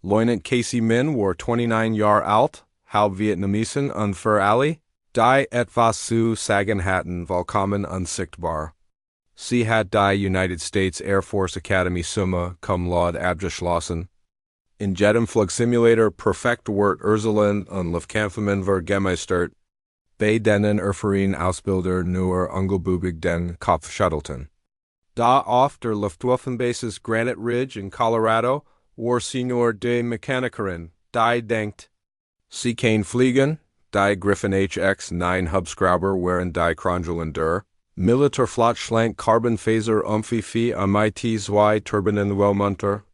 Leutnant Casey Min war 29 Jahr alt, halb Vietnamesen und für alle, die etwas zu sagen hatten, vollkommen unsichtbar. Sie hat die United States Air Force Academy Summe cum laude abgeschlossen. In jedem Flugsimulator perfekt wird Ursulen und Luftkampfmann gemeistert, bei denen Erfahrene Ausbilder nur ungebübig den Kopf schüttelten. Da auf der Luftwaffenbasis Granite Ridge in Colorado war Senior de Mechanikerin, die denkt, sie kann fliegen, die Griffin HX 9 Hubschrauber waren die Kronjulen der Militärflot schlank Carbonfaser Umfifi MIT 2 Turbinen Wellmunter,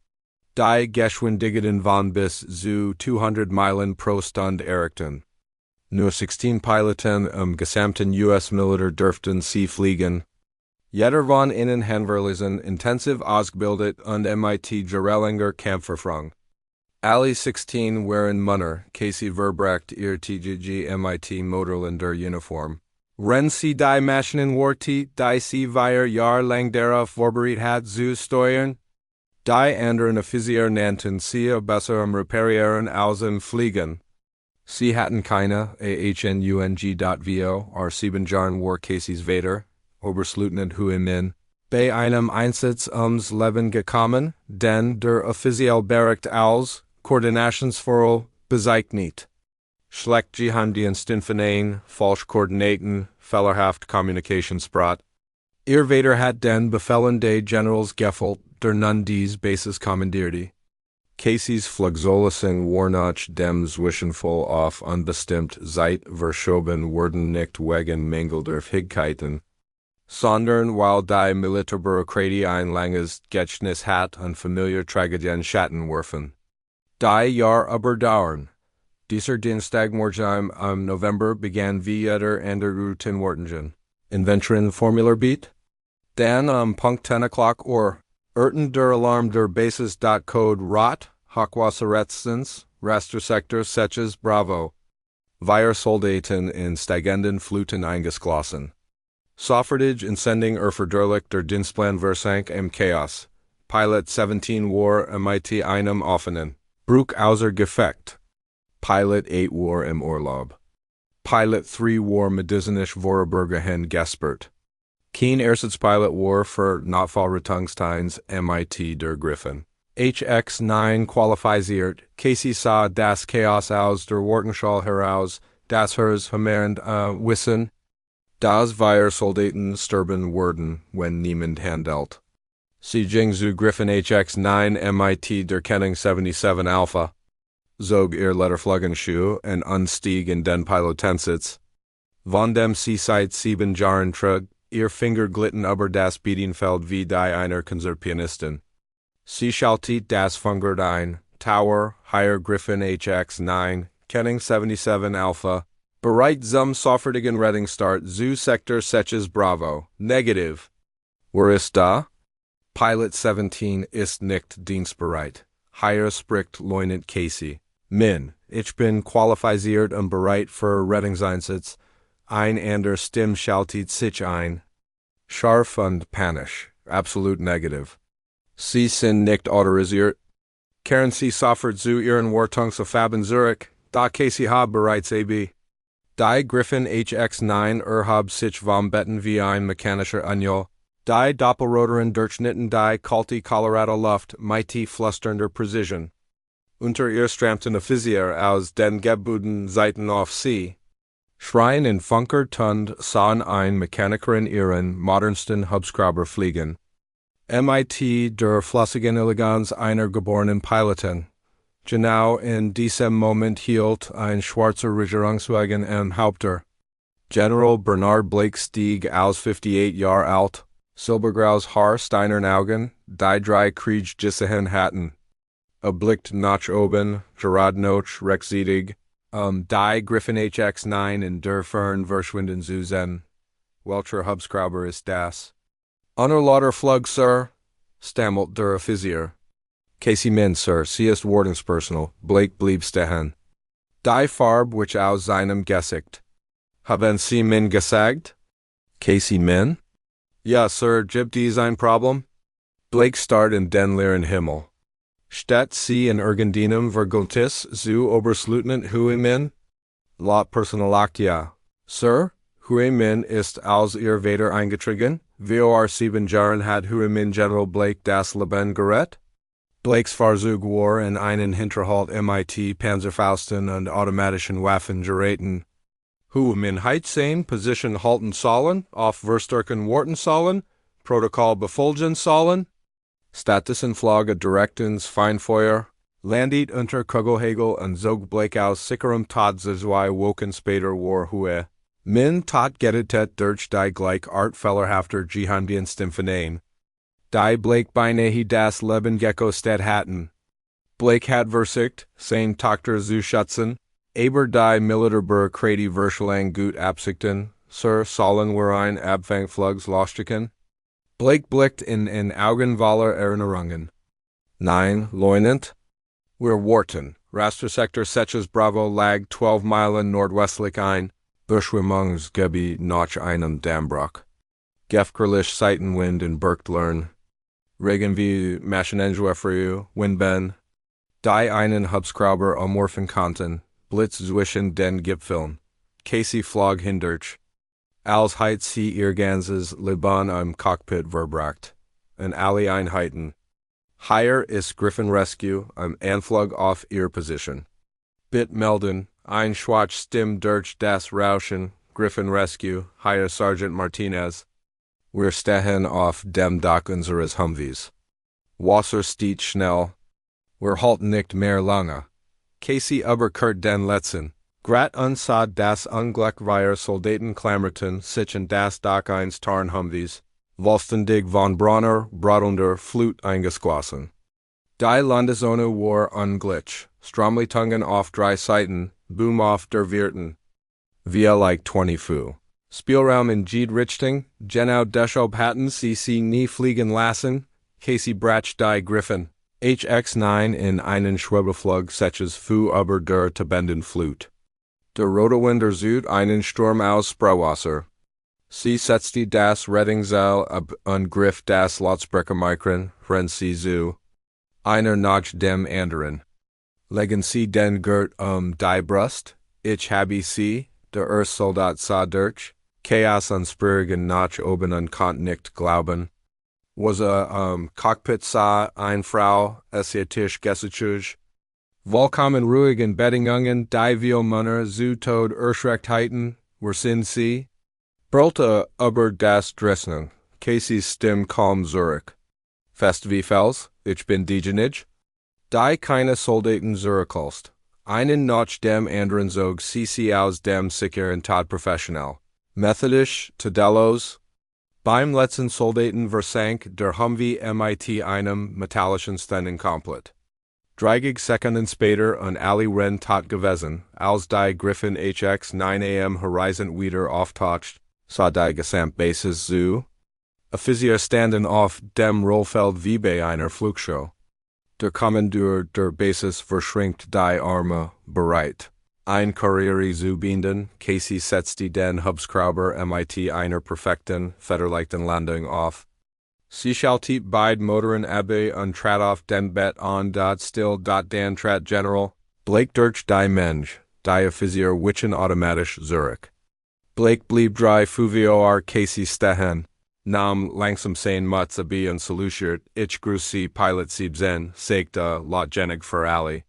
die Geschwindigkeiten von bis zu 200 Meilen pro Stunde erreichten. Nur 16 Piloten gesamten US Militär dürften sie fliegen. Jeder von ihnen handverlesen intensiv ausgebildet und MIT Gerelinger Kampferfrung. Alle 16 waren Männer, Casey verbrecht ihr TGG MIT Motorländer Uniform. Wenn sie die Maschinen wartet, die sie Jahr lang darauf vorbereitet hat zu steuern, die anderen Offizier nannten sie besser reparieren als fliegen. Sie hatten keine AHNUNG.VO, or 7 Jahren war Caseys Vader, Oberstleutnant Huimin, bei einem Einsatz ums Leben gekommen, denn der Offiziell bericht als Koordinationsfehler bezeichnet. Schlecht Geheimdienst in Verein, falsch Koordinaten, fehlerhaft Kommunikationsbrot. Ihr Vader hat den Befehlen des Generals gefolgt, der nun dies Basis kommandierte. Caseys Flugzeuge war nach dem Zwischenfall auf unbestimmt Zeit verschoben wurden nicht wegen mangelnder Fähigkeiten, sondern weil die Militärbürokratie ein langes Gedächtnis hat und familiar Tragedien Schatten werfen. Die Jahr überdauern. Dieser Dienstagmorgen im November begann wie jeder andere Routinenwartungen. Inventoren Formular Beat? Dann Punkt 10 o'clock Uhr. Erten der Alarm der Basis. Code Rot, Hochwasserretzens, Rastersektor Seches Bravo. Wir Soldaten in steigenden Fluten eingeschlossen. Soffertage in Sending Verdurlich der Dienstplan versank im Chaos. Pilot 17 war MIT einem offenen. Bruch außer Gefecht. Pilot 8 war im Urlaub. Pilot 3 war medizinisch Vorburger hin Gespert. Kein Pilot war für Notfallrettungsteams MIT der Griffin HX 9 qualifiziert. Casey sah das Chaos aus der Wartenschall heraus, das Hers vermehrend wissen, dass wir Soldaten sterben würden, wenn niemand handelt. Sie ging zu Griffin HX 9 MIT der Kenning 77 Alpha, zog ihr Letterflugenschuh und unstieg in den Pilotensitz. Von dem sie seit 7 Jahren trug, ihr Finger glitten über das Bedienfeld wie die einer Konzertpianistin. Sie schaltet das Funkgerät ein, Tower, Higher Griffin HX 9, Kenning 77 Alpha, bereit zum sofortigen Rettungsstart zu Sektor Seches Bravo, negative. Wer ist da? Pilot 17 ist nicht dienstbereit. Higher spricht Leutnant Casey. Min, ich bin qualifiziert und bereit für Rettungseinsatz. Ein ander Stimme schaltet sich ein. Scharf und panisch, absolut negativ. Sie sind nicht autorisiert. Kehren Sie sofort zu Ihren Wartungsaufgaben zurück, da Casey hab bereits AB. Die Griffin HX 9 hab sich vom Betten wie ein mechanischer Anjol. Die Doppelrotoren durchschnitten die kalte Colorado Luft, mighty flusternder Precision. Unter ihr strammten Offizier aus den Gebuden Seiten auf sie. Schreien in Funker Tund sahen ein Mechanikerin ihren modernsten Hubschrauber fliegen. MIT der flüssigen Eleganz einer geborenen Pilotin. Genau in diesem Moment hielt ein schwarzer Regierungswagen am Haupter. General Bernard Blake stieg aus 58 Jahre alt, silbergraues Haar, steinern Augen, die drei Kriegsgesichten hatten. Blickt nach oben, gerade noch rechtzeitig, die Griffin HX 9 in der Fern verschwinden zu sehen. Welcher Hubschrauber ist das? Unerlauter Flug, Sir, stammelt der Offizier. Casey Min, Sir, sie ist Wardenspersonal, Blake blieb stehen. Die Farbe, which aus seinem Gesicht. Haben Sie Min gesagt? Casey Min? Ja, Sir, gibt dies ein Problem? Blake starrt in den leeren Himmel. Statt sie in irgendeinem Vergultis zu Oberstleutnant Huemin? Laut Personalaktia. Sir, Huemin ist als ihr Vater eingetreten, vor 7 Jahren hat Huemin General Blake das Leben gerettet? Blakes Fahrzeug war in einen Hinterhalt mit Panzerfausten und automatischen Waffen geraten. Huemin hat seine Position halten sollen, auf Verstärken warten sollen, Protokoll befolgen sollen. Statusenflagge direkt ins Feinfeuer, landet unter Kugelhagel und zog Blake aus sicherem Tod 2 Wochen später war Min tot gerettet durch die gleich artfellerhafter Geheimdienstempfehlung. Die Blake beinahe das Leben gekostet hatten. Blake hat versicht, seine Tochter zu schützen, aber die Militärbekredi Verschlang gut Absichten, Sir sollen wir ein Abfangflugs lostigen? Blake blickt in Augen voller Erinnerungen. Nein, Leutnant. Wir warten. Rastersektor Setches Bravo lag 12 Meilen nordwestlich ein, Beschwemmungsgebiet nach einem Dammbruch. Gefährlich Seitenwind in Bergtlern. Regen wie Maschinengewehr, Windben. Die einen Hubschrauber amorphen konnten, Blitz zwischen den Gipfeln. Casey Flog hindurch. Als heit sie ihr ganzes Leben im Cockpit verbracht. In alle Einheiten. Hier ist Griffin Rescue im Anflug auf ihr Position. Bit melden, ein Schwach Stimm durch das Rauschen, Griffin Rescue, hier Sergeant Martinez. Wir stehen auf dem Dach unseres Humvees. Wasser steht schnell. Wir halten nicht mehr lange. Casey überkehrt den letzten. Grat uns das Unglück wir Soldaten klammerten sich in das Dach eines Tarn Humvees, vollständig von Bronner, brodelnder Flut eingeschlossen. Die Landeszone war unglitsch, Stromleitungen auf 3 Seiten, Boom auf der Vierten. Via like 20 Fu. Spielraum in jede Richtung, genau deshalb hatten sie nie fliegen lassen, Casey brach die Griffin HX9 in einen Schwebeflug seches Fu über der Tabenden Flut. Der rote Wind erzeugt einen Sturm aus Sprauwasser. Sie setzte das Rettungsseil ab und griff das Lautsprechermikron, rennt sie zu. Einer nach dem anderen. Legen sie den Gurt die Brust, ich habe sie, der Soldat sah durch, Chaos unsprügen nach oben und konnte nicht glauben. Was Cockpit sah eine Frau, es ihr Tisch gesichert. Vollkommen ruhig in Bedingungen, die wir Männer zu Tod erschrecktheiten, wir sind sie. Brüllte über das Dressung, Casey's Stimme calm zurück. Fest wie Fels, ich bin diejenige. Die keine Soldaten zurückholst. Einen nach dem anderen zog sie aus dem sicheren Tod professionell. Methodisch, tadellos. Beim letzten Soldaten versank der Humvee mit einem metallischen Ständen komplett. 30 Sekunden später und alle Rennen tot gewesen, als die Griffin HX 9 am Horizont wieder auftaucht, sah die Gesamtbasis zu. Offizier standen auf dem Rollfeld wie bei einer Flugshow. Der Kommandeur der Basis verschränkt die Arme, bereit. Ein Karriere zu binden, Casey setzte den Hubschrauber mit einer perfekten, federleichten Landung auf. Sie schaltet beide Motoren ab und trat auf den Bett an still dann trat General Blake durch die Mensch, die Offizier wichen automatisch zurück. Blake blieb 3 vor Casey stehen, nahm langsam sein Mutz ab und salutiert, ich grüße Pilot 17, sagte lautgenig für alle.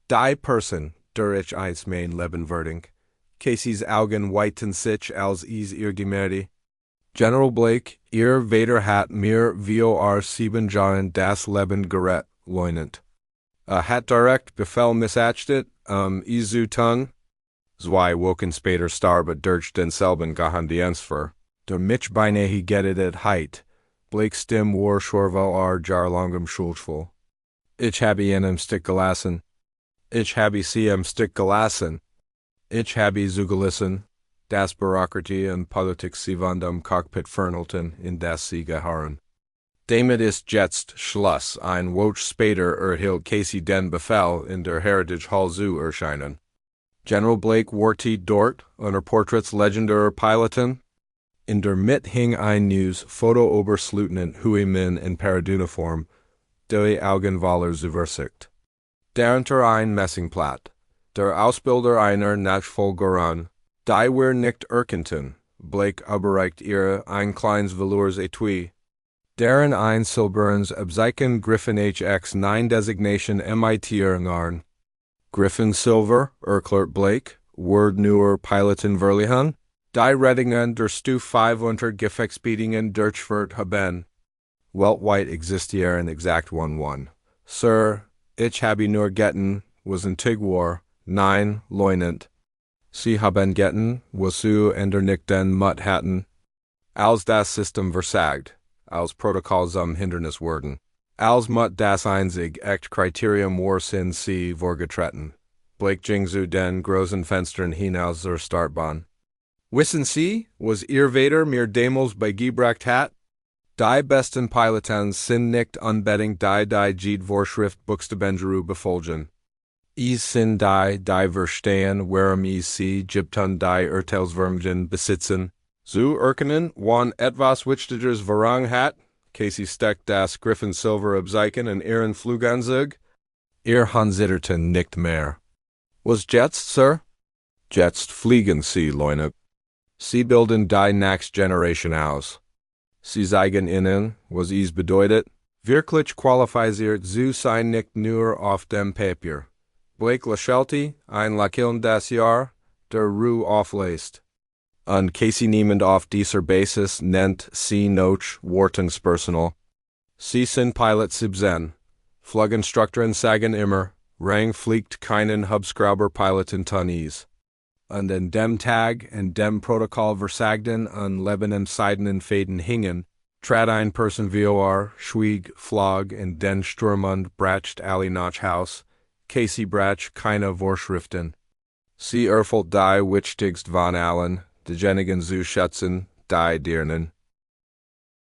Die Person, der ich eins mein Leben würdig. Caseys Augen weiten sich als ihr Gemüte. General Blake, ihr Vater hat mir vor 7 Jahren das Leben gerettet, Leutnant. Hat direkt Befehl missachtet, zu tun. 2 Wochen später starb durch denselben Geheimdienstver. Der mich beinahe gerettet heit. Blake's Stimme war schwervel jahrlangem Schuldvoll. Ich habe ihn im Stich gelassen. Ich habe sie im Stich gelassen. Ich habe zugelassen, dass Bürokratie und Politik sie von dem Cockpit fernhalten, in das sie geharren. Damit ist jetzt Schluss. Ein Woche später erhielt Casey den Befehl, in der Heritage Hall zu erscheinen. General Blake warte dort, unter Portraits legendärer Piloten. In der Mitte hing ein News Foto Oberstleutnant Huemin in Paraduniform, die Augenwaller Zuversicht. Darunter ein Messingplatt. Der Ausbilder einer Nachfolgerin. Die wir nicht erkannten, Blake überreicht ihr ein kleines Velours Etui. Darin ein silbernes Abzeichen Griffin HX 9 Designation MIT-Ergarn. Griffin Silver, erklärt Blake, Word newer Piloten Verlihan. Die Rettingen der Stufe 500 Gefechtsbedingungen durchführt haben. Weltweit existieren exakt 1-1. Sir, ich habe nur getten, was Antigua, 9, leunend. Sie haben getten, wozu ender nicht den Mut hatten. Als das System versagt, als Protokoll zum Hindernis wurden. Als Mut das einzig echt Kriterium war sind sie vorgetreten. Blake Jingzu den großen Fenstern hinaus zur Startbahn. Wissen Sie, was ihr Vader mir damals beigebracht hat? Die besten Piloten sind nicht unbedingt die jede Vorschrift Buchstabengeru befolgen. Es sind die verstehen, warum sie Gypton die Urteilsvermögen besitzen. Zu erkennen, wann etwas Wichtigeres Verrang hat, Casey steckt das Griffin Silver Abzeichen in ihren Fluganzug. Ihr Hansitterten nicht mehr. Was jetzt, Sir? Jetzt fliegen Sie, Leute. Sie bilden die Next Generation aus. Sie zeigen Ihnen, was es bedeutet, wirklich qualifiziert zu sein nicht nur auf dem Papier. Blake Lashelty, ein Lakiln das Jahr, der Ruhe auflässt. Und Casey niemand auf dieser Basis nennt sie noch Wartungspersonal. Sie sind Pilot 17. Fluginstruktoren sagen immer, Rang fliegt keinen Hubschrauber-Piloten Tunnels. Und in dem Tag in dem Protokoll versagten und lebenden seidenen Fäden hingen, trat ein Person vor, schwieg, flog in den Sturm und bracht alle nach Haus. Casey brach keine Vorschriften. Sie erfüllt die wichtigst von allen, diejenigen zu schätzen, die Dirnen.